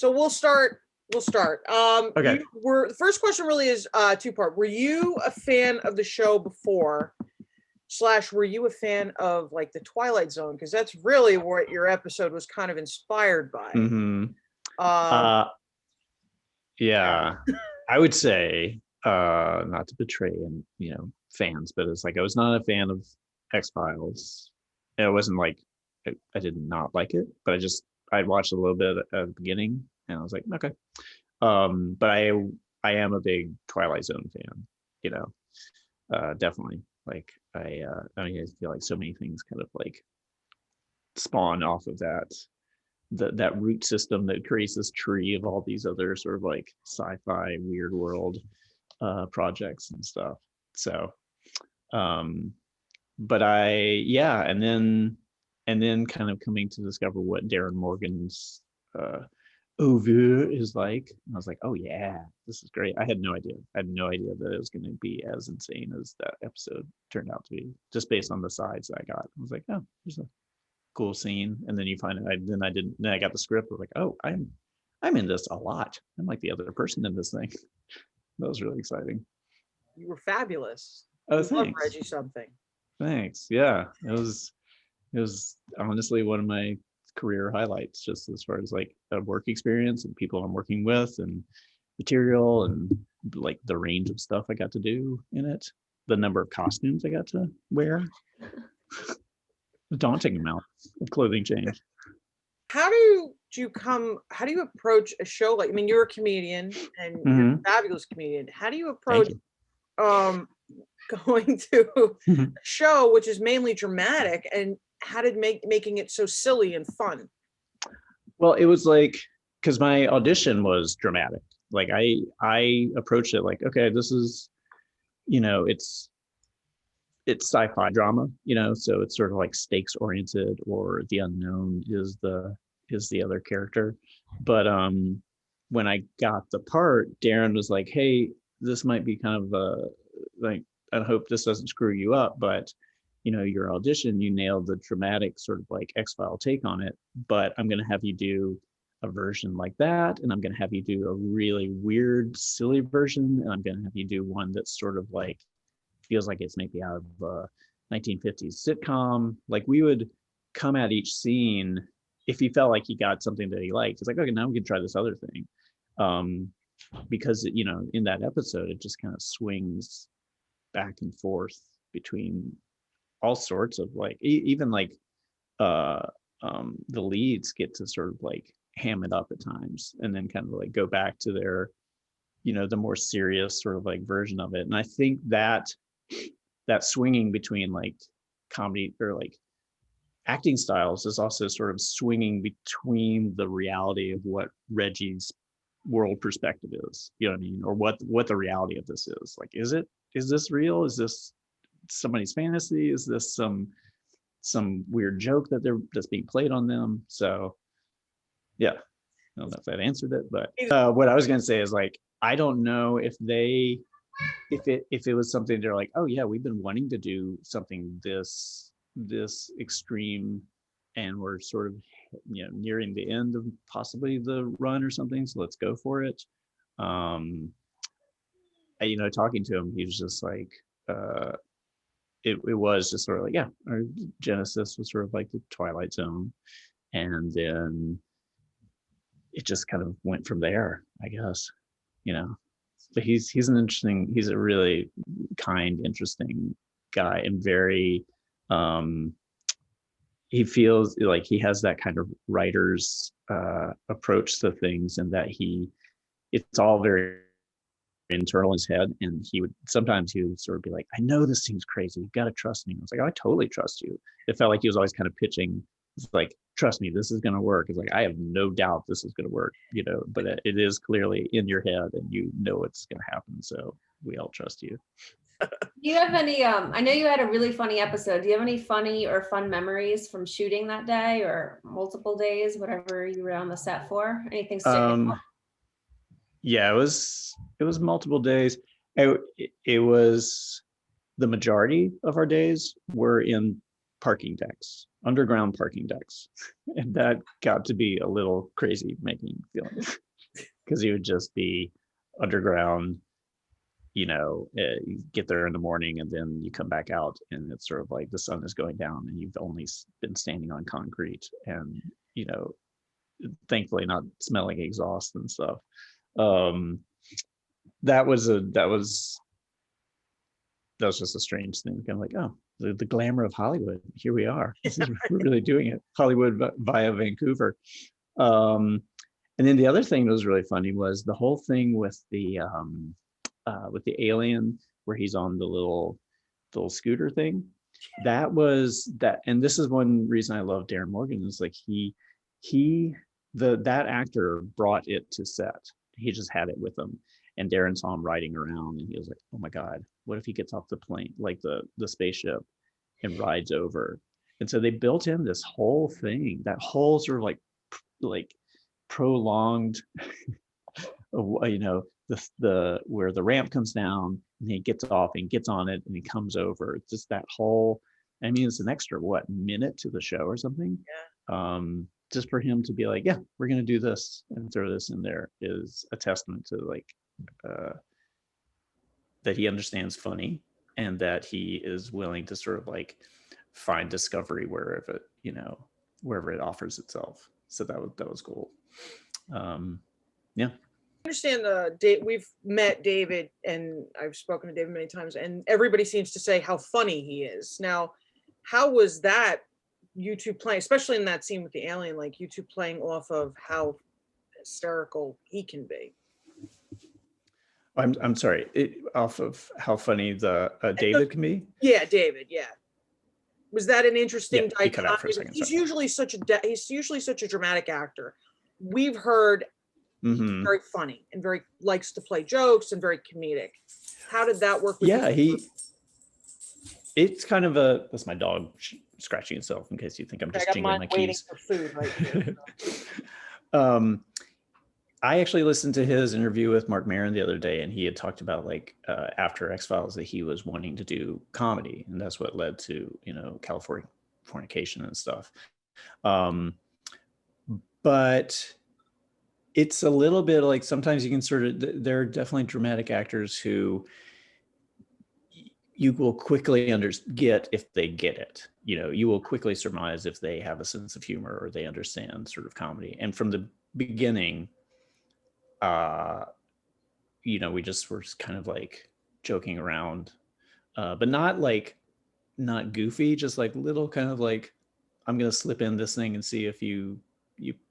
So we'll start. Okay. The first question really is two-part. Were you a fan of the show before? / were you a fan of like the Twilight Zone? Because that's really what your episode was kind of inspired by. Mm-hmm. Yeah, I would say, not to betray fans, but it's like I was not a fan of X-Files. It wasn't like I did not like it, but I'd watched a little bit at the beginning, and I was like, okay. But I am a big Twilight Zone fan, definitely. Like I feel like so many things kind of like spawn off of that root system that creates this tree of all these other sort of like sci-fi weird world projects and stuff. So but and then kind of coming to discover what Darren Morgan's oeuvre is like, and I was like, oh yeah, this is great. I had no idea that it was going to be as insane as that episode turned out to be, just based on the sides that I got. I was like, oh, there's a cool scene. And then you find it, then I got the script. I was like, oh, I'm in this a lot. I'm like the other person in this thing. That was really exciting. You were fabulous. Oh, thanks. Reggie Something. Thanks. Yeah, it was honestly one of my career highlights, just as far as like a work experience and people I'm working with and material and like the range of stuff I got to do in it, the number of costumes I got to wear. A daunting amount of clothing change. How do you approach a show like, I mean, you're a comedian and you're a fabulous comedian. How do you approach going to a show which is mainly dramatic, and how did making it so silly and fun? Well, it was like, because my audition was dramatic. Like I approached it like, okay, this is, it's sci-fi drama, so it's sort of like stakes oriented, or the unknown is the other character. But when I got the part, Darren was like, hey, this might be kind of like, I hope this doesn't screw you up, but your audition, you nailed the dramatic sort of like X-File take on it, but I'm going to have you do a version like that, and I'm going to have you do a really weird, silly version, and I'm going to have you do one that's sort of like feels like it's maybe out of a 1950s sitcom. Like, we would come at each scene, if he felt like he got something that he liked, it's like, okay, now we can try this other thing. Because in that episode, it just kind of swings back and forth between all sorts of like, even like the leads get to sort of like ham it up at times, and then kind of like go back to their the more serious sort of like version of it. And I think that swinging between like comedy or like acting styles is also sort of swinging between the reality of what Reggie's world perspective is, you know what I mean, or what the reality of this is. Like, is this real? Is this somebody's fantasy? Is this some weird joke that's being played on them? So yeah, I don't know if that answered it, but what I was going to say is, like, I don't know if it was something they're like, oh yeah, we've been wanting to do something this extreme, and we're sort of nearing the end of possibly the run or something, so let's go for it. Talking to him, he was just like, it was just sort of like, yeah, our genesis was sort of like the Twilight Zone, and then it just kind of went from there, I guess. But he's a really kind, interesting guy, and very he feels like he has that kind of writer's approach to things, and that it's all very internal in his head, and he would sort of be like, I know this seems crazy, you got to trust me. I was like, oh, I totally trust you. It felt like he was always kind of pitching, it's like, trust me, this is going to work. It's like, I have no doubt this is going to work, but it is clearly in your head, and it's going to happen, so we all trust you. Do you have any I know you had a really funny episode. Do you have any funny or fun memories from shooting that day, or multiple days, whatever you were on the set for? Anything sticking out? Yeah, it was multiple days. It was, the majority of our days were in parking decks, underground parking decks. And that got to be a little crazy making feeling because he would just be underground, you get there in the morning and then you come back out and it's sort of like the sun is going down and you've only been standing on concrete and, thankfully not smelling exhaust and stuff. That was just a strange thing, kind of like, oh, the glamour of Hollywood. Here we are. We're really doing it. Hollywood via Vancouver. And then the other thing that was really funny was the whole thing with the alien where he's on the little scooter thing. That and this is one reason I love Darren Morgan is like that actor brought it to set. He just had it with him. And Darren saw him riding around and he was like, oh my God, what if he gets off the plane, like the spaceship, and rides over? And so they built in this whole thing, that whole sort of like prolonged, the where the ramp comes down and he gets off and gets on it and he comes over. It's just that whole, it's an extra, minute to the show or something? Yeah. Just for him to be like, yeah, we're going to do this and throw this in there is a testament to that he understands funny and that he is willing to sort of like find discovery wherever it offers itself. So that was cool. Yeah. I understand we've met David and I've spoken to David many times and everybody seems to say how funny he is. Now, how was that you two playing, especially in that scene with the alien, like you two playing off of how hysterical he can be? I'm sorry, off of how funny the David can be? Yeah, David, yeah. Was that an interesting he cut out for a second, he's usually such a dramatic actor. We've heard he's very funny and very likes to play jokes and very comedic. How did that work with you? It's kind of that's my dog scratching itself in case you think I'm just jingling my keys. For food right here. I actually listened to his interview with Mark Maron the other day, and he had talked about after X-Files that he was wanting to do comedy, and that's what led to Californication and stuff. But it's a little bit like sometimes you can there are definitely dramatic actors who you will quickly get if they get it. You will quickly surmise if they have a sense of humor or they understand sort of comedy. And from the beginning, we just were kind of like joking around, but not goofy, just like little kind of like, I'm going to slip in this thing and see if you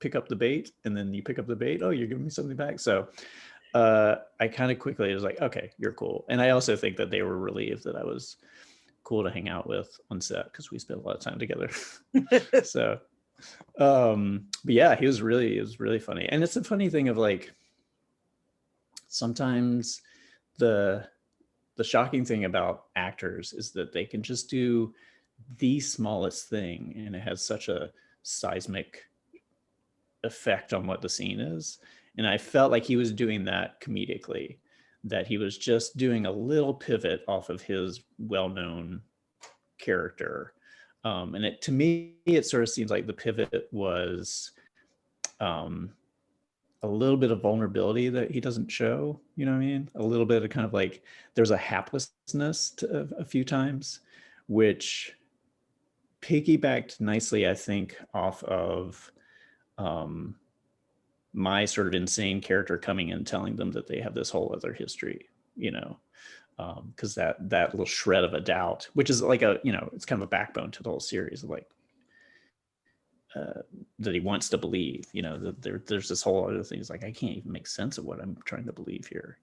pick up the bait, and then you pick up the bait. Oh, you're giving me something back. So I kind of quickly was like, okay, you're cool. And I also think that they were relieved that I was cool to hang out with on set because we spent a lot of time together. So, but yeah, it was really funny. And it's a funny thing of like, sometimes the shocking thing about actors is that they can just do the smallest thing and it has such a seismic effect on what the scene is. And I felt like he was doing that comedically, that he was just doing a little pivot off of his well-known character. And to me, it sort of seems like the pivot was a little bit of vulnerability that he doesn't show, you know what I mean? A little bit of kind of like, there's a haplessness to a few times, which piggybacked nicely, I think, off of my sort of insane character coming in, telling them that they have this whole other history, because that little shred of a doubt, which is like it's kind of a backbone to the whole series, like that he wants to believe, that there's this whole other thing. It's like, I can't even make sense of what I'm trying to believe here,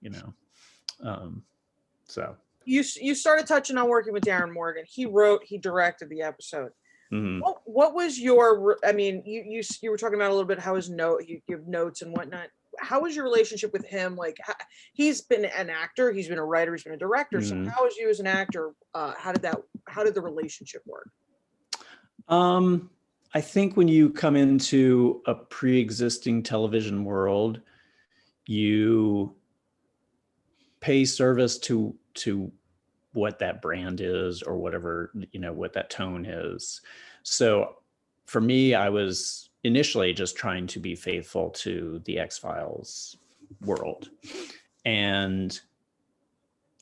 so. You started touching on working with Darren Morgan. He directed the episode. Mm-hmm. What was your, you were talking about a little bit how you give notes and whatnot. How was your relationship with him? Like, he's been an actor, he's been a writer, he's been a director. Mm-hmm. So how was you as an actor? How did the relationship work? I think when you come into a pre-existing television world, you pay service to what that brand is or whatever, what that tone is. So for me, I was initially just trying to be faithful to the X-Files world. And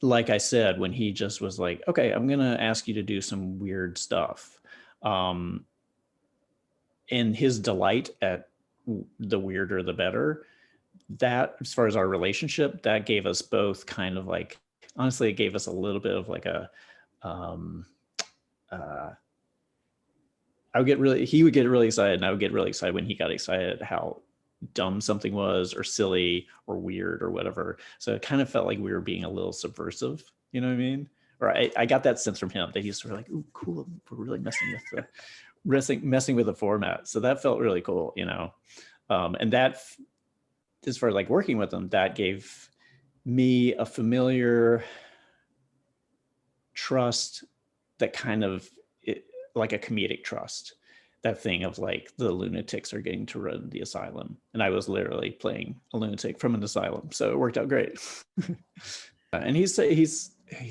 like I said, when he just was like, okay, I'm going to ask you to do some weird stuff. And his delight at the weirder, the better, that as far as our relationship, that gave us both kind of like, honestly, it gave us a little bit of like a, he would get really excited and I would get really excited when he got excited how dumb something was or silly or weird or whatever. So it kind of felt like we were being a little subversive, you know what I mean? Or I got that sense from him that he's sort of like, ooh, cool, we're really messing with the format. So that felt really cool, and that, as far as like working with him, that gave me a familiar trust that kind of like a comedic trust, that thing of like the lunatics are getting to run the asylum. And I was literally playing a lunatic from an asylum. So it worked out great. And he's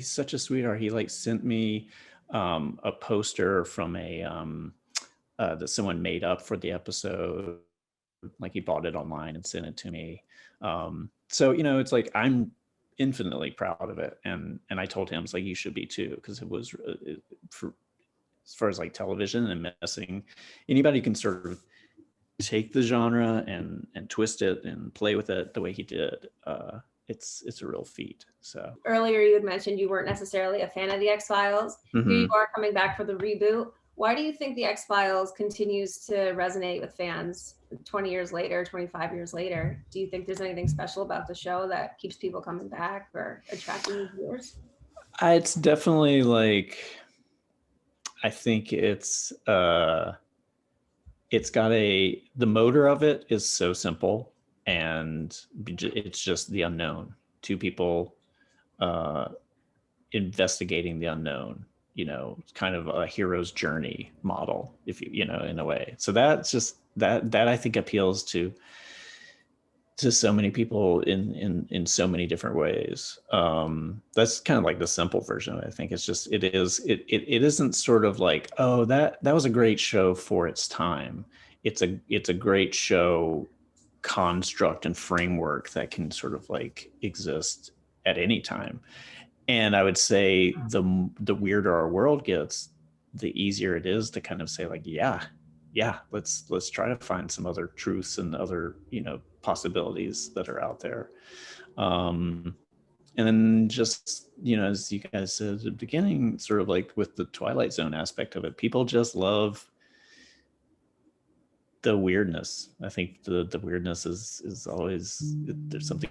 such a sweetheart. He like sent me a poster from that someone made up for the episode. Like he bought it online and sent it to me. So, it's like, I'm infinitely proud of it. And I told him, it's like, you should be too, because it was for, as far as like television and messing, anybody can sort of take the genre and twist it and play with it the way he did. It's a real feat. So earlier you had mentioned you weren't necessarily a fan of the X-Files. Mm-hmm. Here you are coming back for the reboot. Why do you think the X-Files continues to resonate with fans 20 years later, 25 years later? Do you think there's anything special about the show that keeps people coming back or attracting new viewers? It's definitely like, I think it's got the motor of it is so simple, and it's just the unknown. Two people investigating the unknown, it's kind of a hero's journey model, if you in a way. So that's just that I think appeals to so many people in so many different ways. That's kind of like the simple version. I think it's just, it isn't sort of like, oh, that was a great show for its time. It's a great show construct and framework that can sort of like exist at any time. And I would say the weirder our world gets, the easier it is to kind of say like, yeah, let's try to find some other truths and other, possibilities that are out there. And then just, as you guys said at the beginning, sort of like with the Twilight Zone aspect of it, people just love the weirdness. I think the weirdness is always, there's something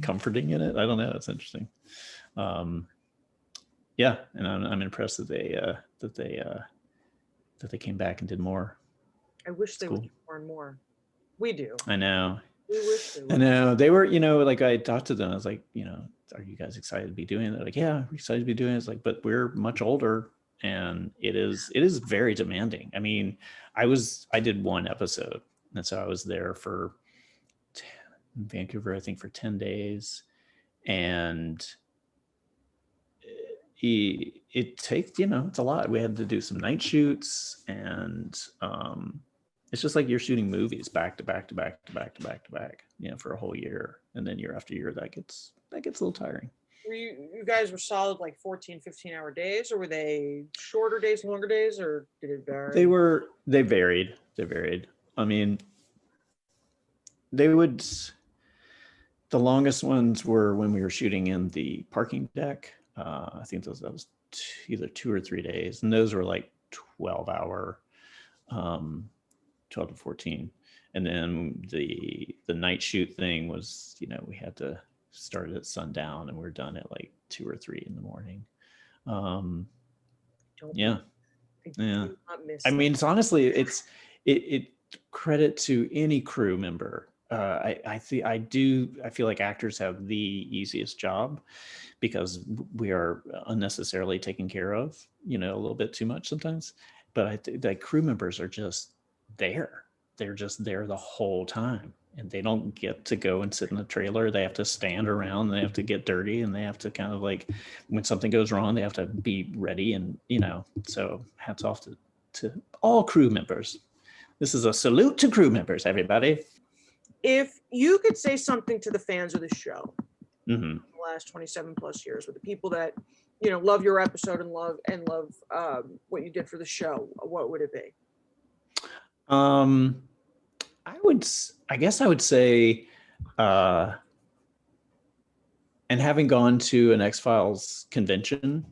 comforting in it. I don't know. It's interesting. Yeah. And I'm impressed that they came back and did more. I wish they would do more and more. We do. I know. We wish they would. I know. They were, like I talked to them. I was like, are you guys excited to be doing it? They're like, yeah, we're excited to be doing it. It's like, but we're much older and it is very demanding. I mean, I did one episode. And so I was there for Vancouver, I think for 10 days. And it takes, it's a lot. We had to do some night shoots, and it's just like you're shooting movies back to back to back to back to back to back, for a whole year. And then year after year, that gets a little tiring. Were you guys were solid like 14, 15-hour days, or were they shorter days, longer days, or did it vary? They varied. I mean, the longest ones were when we were shooting in the parking deck. I think that was either 2 or 3 days, and those were like 12-hour, 12 to 14. And then the night shoot thing was, we had to start at sundown, and we were done at like 2 or 3 in the morning. Yeah. I mean, it's honestly, it credit to any crew member. I feel like actors have the easiest job because we are unnecessarily taken care of, a little bit too much sometimes. But I think that crew members are just there. They're just there the whole time. and they don't get to go and sit in a trailer. They have to stand around, they have to get dirty, and they have to kind of like, when something goes wrong, they have to be ready. And, so hats off to all crew members. This is a salute to crew members, everybody. If you could say something to the fans of the show, Mm-hmm. the last 27 plus years, with the people that, love your episode and love what you did for the show, what would it be? I guess I would say, and having gone to an X-Files convention,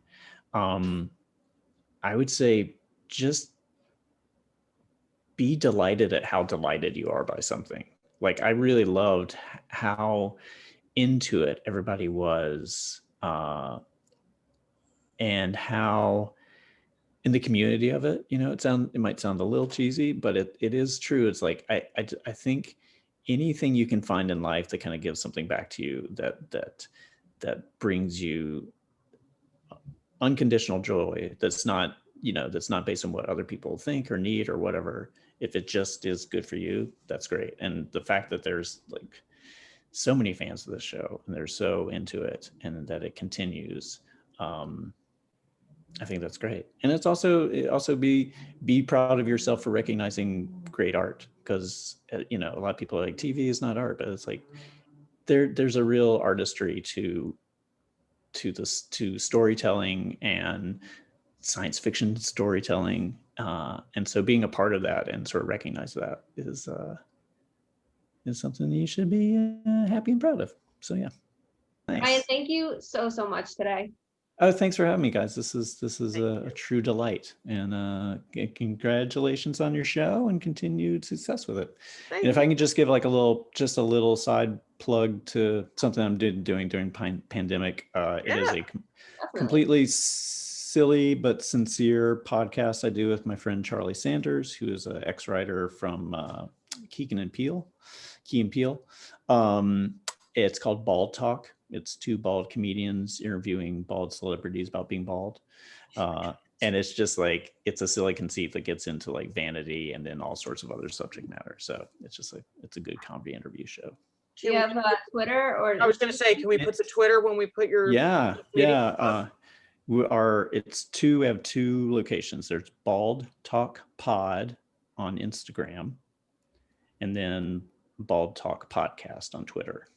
I would say just be delighted at how delighted you are by something. Like, I really loved how into it everybody was, and how in the community of it, it might sound a little cheesy, but it is true. It's like, I think anything you can find in life that kind of gives something back to you, that brings you unconditional joy, that's not based on what other people think or need or whatever. If it just is good for you, that's great. And the fact that there's like so many fans of this show and they're so into it and that it continues, I think that's great. And it's also be proud of yourself for recognizing great art, because a lot of people are like, TV is not art, but it's like there's a real artistry to storytelling and science fiction storytelling, and so being a part of that and sort of recognize that is something that you should be happy and proud of. So yeah. Nice. Brian, thank you so much today. Oh, thanks for having me, guys. This is a true delight, and congratulations on your show and continued success with it. And if I can just give like a little side plug to something I'm doing during pandemic, it is a completely silly but sincere podcast I do with my friend Charlie Sanders, who is an ex-writer from Key and Peele. It's called Baldtalk. It's two bald comedians interviewing bald celebrities about being bald. And it's just like, it's a silly conceit that gets into like vanity and then all sorts of other subject matter. So it's just like, it's a good comedy interview show. Do you have Twitter or? I was going to say, can we put the Twitter when we put your? Yeah. We have two locations. There's Baldtalk Pod on Instagram, and then Baldtalk Podcast on Twitter.